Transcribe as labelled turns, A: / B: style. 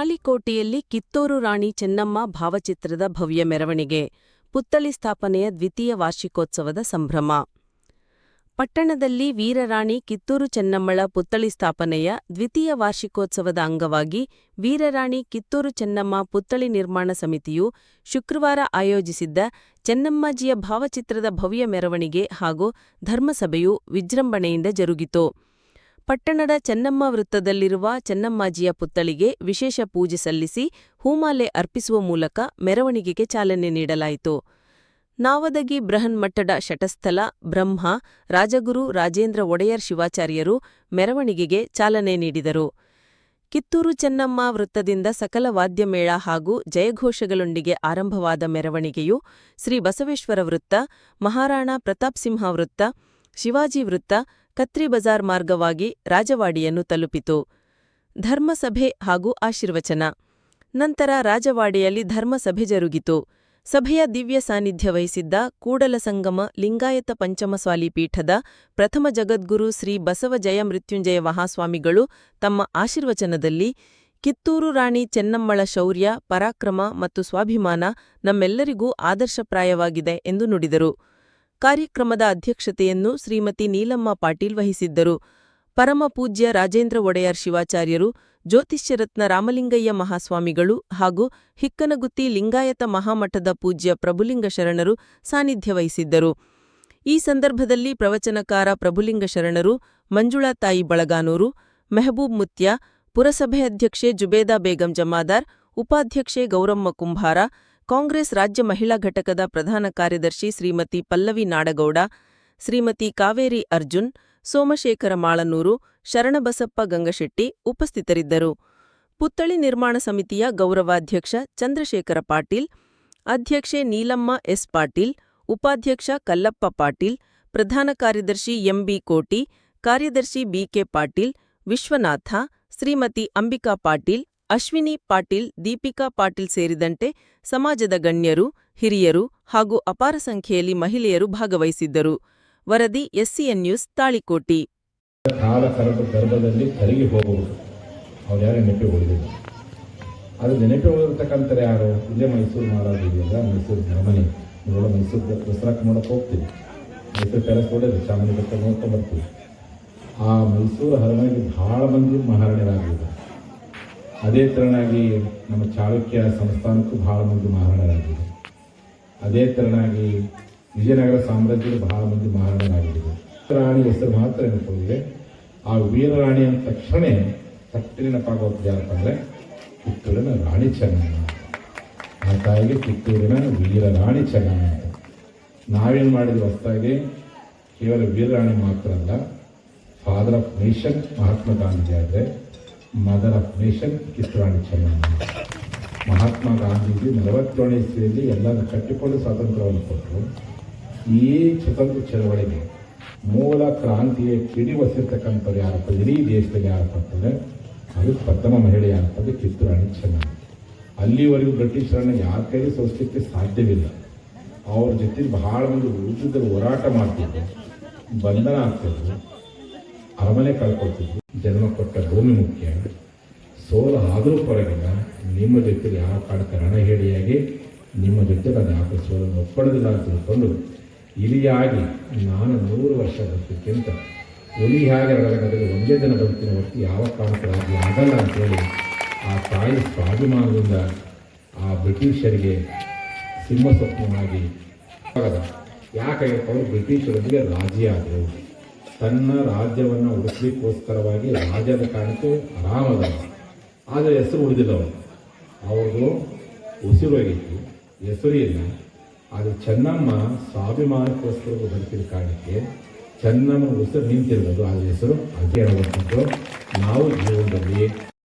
A: ತಾಳಿಕೋಟೆಯಲ್ಲಿ ಕಿತ್ತೂರು ರಾಣಿ ಚೆನ್ನಮ್ಮ ಭಾವಚಿತ್ರದ ಭವ್ಯ ಮೆರವಣಿಗೆ, ಪುತ್ಥಳಿ ಸ್ಥಾಪನೆಯ ದ್ವಿತೀಯ ವಾರ್ಷಿಕೋತ್ಸವದ ಸಂಭ್ರಮ. ಪಟ್ಟಣದಲ್ಲಿ ವೀರರಾಣಿ ಕಿತ್ತೂರು ಚೆನ್ನಮ್ಮಳ ಪುತ್ಥಳಿ ಸ್ಥಾಪನೆಯ ದ್ವಿತೀಯ ವಾರ್ಷಿಕೋತ್ಸವದ ಅಂಗವಾಗಿ ವೀರರಾಣಿ ಕಿತ್ತೂರು ಚೆನ್ನಮ್ಮ ಪುತ್ಥಳಿ ನಿರ್ಮಾಣ ಸಮಿತಿಯು ಶುಕ್ರವಾರ ಆಯೋಜಿಸಿದ್ದ ಚೆನ್ನಮ್ಮಾಜಿಯ ಭಾವಚಿತ್ರದ ಭವ್ಯ ಮೆರವಣಿಗೆ ಹಾಗೂ ಧರ್ಮಸಭೆಯು ವಿಜೃಂಭಣೆಯಿಂದ ಜರುಗಿತು. ಪಟ್ಟಣದ ಚೆನ್ನಮ್ಮ ವೃತ್ತದಲ್ಲಿರುವ ಚೆನ್ನಮ್ಮಾಜಿಯ ಪುತ್ಥಳಿಗೆ ವಿಶೇಷ ಪೂಜೆ ಸಲ್ಲಿಸಿ ಹೂಮಾಲೆ ಅರ್ಪಿಸುವ ಮೂಲಕ ಮೆರವಣಿಗೆಗೆ ಚಾಲನೆ ನೀಡಲಾಯಿತು. ನಾವದಗಿ ಬೃಹನ್ಮಠದ ಶಟಸ್ಥಲ ಬ್ರಹ್ಮ ರಾಜಗುರು ರಾಜೇಂದ್ರ ಒಡೆಯರ್ ಶಿವಾಚಾರ್ಯರು ಮೆರವಣಿಗೆಗೆ ಚಾಲನೆ ನೀಡಿದರು. ಕಿತ್ತೂರು ಚೆನ್ನಮ್ಮ ವೃತ್ತದಿಂದ ಸಕಲ ವಾದ್ಯಮೇಳ ಹಾಗೂ ಜಯಘೋಷಗಳೊಂದಿಗೆ ಆರಂಭವಾದ ಮೆರವಣಿಗೆಯು ಶ್ರೀ ಬಸವೇಶ್ವರ ವೃತ್ತ, ಮಹಾರಾಣಾ ಪ್ರತಾಪ್ ಸಿಂಹ ವೃತ್ತ, ಶಿವಾಜಿ ವೃತ್ತ, ಕತ್ರಿ ಬಜಾರ್ ಮಾರ್ಗವಾಗಿ ರಾಜವಾಡಿಯನ್ನು ತಲುಪಿತು. ಧರ್ಮಸಭೆ ಹಾಗೂ ಆಶೀರ್ವಚನ ನಂತರ ರಾಜವಾಡಿಯಲ್ಲಿ ಧರ್ಮಸಭೆ ಜರುಗಿತು. ಸಭೆಯ ದಿವ್ಯ ಸಾನ್ನಿಧ್ಯ ವಹಿಸಿದ್ದ ಕೂಡಲ ಸಂಗಮ ಲಿಂಗಾಯತ ಪಂಚಮಸಾಲಿ ಪೀಠದ ಪ್ರಥಮ ಜಗದ್ಗುರು ಶ್ರೀ ಬಸವ ಜಯ ಮೃತ್ಯುಂಜಯ ಮಹಾಸ್ವಾಮಿಗಳು ತಮ್ಮ ಆಶೀರ್ವಚನದಲ್ಲಿ ಕಿತ್ತೂರು ರಾಣಿ ಚೆನ್ನಮ್ಮಳ ಶೌರ್ಯ, ಪರಾಕ್ರಮ ಮತ್ತು ಸ್ವಾಭಿಮಾನ ನಮ್ಮೆಲ್ಲರಿಗೂ ಆದರ್ಶಪ್ರಾಯವಾಗಿದೆ ಎಂದು ನುಡಿದರು. ಕಾರ್ಯಕ್ರಮದ ಅಧ್ಯಕ್ಷತೆಯನ್ನು ಶ್ರೀಮತಿ ನೀಲಮ್ಮ ಪಾಟೀಲ್ ವಹಿಸಿದ್ದರು. ಪರಮಪೂಜ್ಯ ರಾಜೇಂದ್ರ ಒಡೆಯರ್ ಶಿವಾಚಾರ್ಯರು, ಜ್ಯೋತಿಷ್ಯರತ್ನ ರಾಮಲಿಂಗಯ್ಯ ಮಹಾಸ್ವಾಮಿಗಳು ಹಾಗೂ ಹಿಕ್ಕನಗುತ್ತಿ ಲಿಂಗಾಯತ ಮಹಾಮಠದ ಪೂಜ್ಯ ಪ್ರಭುಲಿಂಗ ಶರಣರು ಸಾನ್ನಿಧ್ಯ ವಹಿಸಿದ್ದರು. ಈ ಸಂದರ್ಭದಲ್ಲಿ ಪ್ರವಚನಕಾರ ಪ್ರಭುಲಿಂಗ ಶರಣರು, ಮಂಜುಳಾ ತಾಯಿ ಬಳಗಾನೂರು, ಮೆಹಬೂಬ್ ಮುತ್ಯ, ಪುರಸಭೆ ಅಧ್ಯಕ್ಷೆ ಜುಬೇದಾ ಬೇಗಂ ಜಮಾದಾರ್, ಉಪಾಧ್ಯಕ್ಷೆ ಗೌರಮ್ಮ ಕುಂಭಾರ, ಕಾಂಗ್ರೆಸ್ ರಾಜ್ಯ ಮಹಿಳಾ ಘಟಕದ ಪ್ರಧಾನ ಕಾರ್ಯದರ್ಶಿ ಶ್ರೀಮತಿ ಪಲ್ಲವಿ ನಾಡಗೌಡ, ಶ್ರೀಮತಿ ಕಾವೇರಿ ಅರ್ಜುನ್, ಸೋಮಶೇಖರ ಮಾಳನೂರು, ಶರಣಬಸಪ್ಪ ಗಂಗಶೆಟ್ಟಿ ಉಪಸ್ಥಿತರಿದ್ದರು. ಪುತ್ಥಳಿ ನಿರ್ಮಾಣ ಸಮಿತಿಯ ಗೌರವಾಧ್ಯಕ್ಷ ಚಂದ್ರಶೇಖರ ಪಾಟೀಲ್, ಅಧ್ಯಕ್ಷೆ ನೀಲಮ್ಮ ಎಸ್ ಪಾಟೀಲ್, ಉಪಾಧ್ಯಕ್ಷ ಕಲ್ಲಪ್ಪ ಪಾಟೀಲ್, ಪ್ರಧಾನ ಕಾರ್ಯದರ್ಶಿ ಎಂಬಿ ಕೋಟಿ, ಕಾರ್ಯದರ್ಶಿ ಬಿಕೆ ಪಾಟೀಲ್, ವಿಶ್ವನಾಥ, ಶ್ರೀಮತಿ ಅಂಬಿಕಾ ಪಾಟೀಲ್, ಅಶ್ವಿನಿ ಪಾಟೀಲ್, ದೀಪಿಕಾ ಪಾಟೀಲ್ ಸೇರಿದಂತೆ ಸಮಾಜದ ಗಣ್ಯರು, ಹಿರಿಯರು ಹಾಗೂ ಅಪಾರ ಸಂಖ್ಯೆಯಲ್ಲಿ ಮಹಿಳೆಯರು ಭಾಗವಹಿಸಿದ್ದರು. ವರದಿ ಎಸ್ಸಿಎನ್ ನ್ಯೂಸ್, ತಾಳಿಕೋಟಿ.
B: ಕಾಲ ಗರ್ಭದಲ್ಲಿ ಕರಗಿ ಹೋಗುವುದು ಅವ್ರು ಯಾರು ನೆನಪಿ ಉಳಿದಿಲ್ಲ. ಅದು ನೆನಪಿ ಉಳಿದಿರ್ತಕ್ಕಂಥ ಯಾರು? ಇಲ್ಲೇ ಮೈಸೂರು ಮಹಾರಾಜ ಇದೆಯಲ್ಲ, ಮೈಸೂರು ಅರಮನೆ ನೋಡೋ, ಮೈಸೂರು ದಸರಾಕ್ಕೆ ನೋಡೋಕೆ ಹೋಗ್ತೀವಿ, ಮೈಸೂರು ಪ್ಯಾಲೇಸ್ ನೋಡಿದ್ರೆ ಚಾಮುಂಡಿ ಬೆಟ್ಟ ನೋಡ್ಕೊಂಡು ಬರ್ತೀವಿ. ಆ ಮೈಸೂರು ಅರಮನೆಗೆ ಬಹಳ ಮಂದಿ ಮಹಾರಾಣಿಯರಾಗಿದ್ದಾರೆ. ಅದೇ ತೆರನಾಗಿ ನಮ್ಮ ಚಾಳುಕ್ಯ ಸಂಸ್ಥಾನಕ್ಕೂ ಬಹಳ ಮಂದಿ ಮಹಾರಾಣರಾಗಿದ್ದಾರೆ. ಅದೇ ತೆರನಾಗಿ ವಿಜಯನಗರ ಸಾಮ್ರಾಜ್ಯದ ಬಹಳ ಮಂದಿ ಮಹಾರಾಣರಾಗಿದ್ದಾರೆ. ರಾಣಿ ಹೆಸರು ಮಾತ್ರ ನೆನಪಿದೆ. ಆ ವೀರರಾಣಿ ಅಂದ ತಕ್ಷಣ ನೆನಪಾಗೋದು ಯಾರಪ್ಪ ಅಂದರೆ ಕಿತ್ತೂರಿನ ರಾಣಿ ಚೆನ್ನಮ್ಮ. ಆ ತಾಯಿಗೆ ಕಿತ್ತೂರಿನ ವೀರರಾಣಿ ಚೆನ್ನಮ್ಮ ಅಂತ. ನಾವೇನು ಮಾಡಿದ್ವಿ ಹೊಸದಾಗಿ, ಕೇವಲ ವೀರರಾಣಿ ಮಾತ್ರ ಅಲ್ಲ, father of nation Mahatma Gandhi ಆದರೆ mother of nation Kittur Rani Chennamma. Mahatma Gandhiji 47ನೇ ಇಸ್ವಿಯಲ್ಲಿ ಎಲ್ಲರೂ ಕಟ್ಟಿಕೊಂಡು ಸ್ವಾತಂತ್ರ್ಯವನ್ನು ಕೊಟ್ಟರು. ಈ ಸ್ವತಂತ್ರ ಚಳವಳಿಗೆ ಮೂಲ ಕ್ರಾಂತಿಯ ಕಿಡಿ ಹೊಸಿರ್ತಕ್ಕಂಥವ್ರು ಯಾರಪ್ಪ ಇಡೀ ದೇಶದಲ್ಲಿ ಯಾರಪ್ಪ ಅಂತಂದರೆ ಅದು ಪ್ರಥಮ ಮಹಿಳೆ ಯಾರಪ್ಪ ಅಂದರೆ ಕಿತ್ತೂರು ರಾಣಿ ಚೆನ್ನಮ್ಮ. ಅಲ್ಲಿವರೆಗೂ ಬ್ರಿಟಿಷರನ್ನು ಯಾರ ಕೈಲಿ ಸೋಲಿಸಲಿಕ್ಕೆ ಸಾಧ್ಯವಿಲ್ಲ. ಅವ್ರ ಜೊತೆಗೆ ಬಹಳ ಮಂದಿ ವಿರುದ್ಧದಲ್ಲಿ ಹೋರಾಟ ಮಾಡ್ತಿದ್ರು, ಬಂಧನ ಆಗ್ತಿದ್ರು, ಅರಮನೆ ಕಳ್ಕೊಳ್ತಿದ್ರು. ಜನ್ಮ ಕೊಟ್ಟ ಭೂಮಿ ಮುಖ್ಯ, ಸೋಲು ಆದರೂ ಪರವಾಗಿಲ್ಲ, ನಿಮ್ಮ ಜೊತೆಗೆ ಯಾವ ಕಾರಣಕ್ಕೆ ರಣಹೇಳಿಯಾಗಿ ನಿಮ್ಮ ಜೊತೆಗೆ ಅದು ಯಾಕೆ ಸೋಲನ್ನು ಒಪ್ಪಡೋದಿಲ್ಲ ಅಂತ ತಿಳ್ಕೊಂಡು ಇಲಿಯಾಗಿ ನಾನು 100 ವರ್ಷ ಬದುಕಿಂತ ಹುಲಿ ಹಾಗೆ ರಣರಂಗದಲ್ಲಿ ಒಂದೇ ದಿನ ಬದುಕಿನ ಹೊರತು ಯಾವ ಕಾರಣಕ್ಕಾಗಿ ಆಗಲ್ಲ ಅಂತೇಳಿ ಆ ತಾಯಿ ಸ್ವಾಭಿಮಾನದಿಂದ ಆ ಬ್ರಿಟಿಷರಿಗೆ ಸಿಂಹ ಸ್ವಪ್ನವಾಗಿ ಯಾಕಾಗಿ ಅವರು ಬ್ರಿಟಿಷರೊಂದಿಗೆ ರಾಜಿ ಆದರು. ತನ್ನ ರಾಜ್ಯವನ್ನು ಉಳಿಸ್ಲಿಕ್ಕೋಸ್ಕರವಾಗಿ ರಾಜ್ಯದ ಕಾರಣಕ್ಕೆ ಆರಾಮದ, ಆದರೆ ಹೆಸರು ಉಳಿದಿಲ್ಲ. ಅವ್ರದ್ದು ಉಸಿರೋಗಿತ್ತು, ಹೆಸರು ಇಲ್ಲ. ಆದರೆ ಚೆನ್ನಮ್ಮ ಸ್ವಾಭಿಮಾನಕ್ಕೋಸ್ಕರ ಬದುಕಿದ ಕಾರಣಕ್ಕೆ ಚೆನ್ನಮ್ಮ ಉಸಿರು ನಿಂತಿರ್ಬೋದು, ಆದರೆ ಹೆಸರು ಅದೇ ಹೇಳುವಂಥದ್ದು. ನಾವು ಜೀವನದಲ್ಲಿ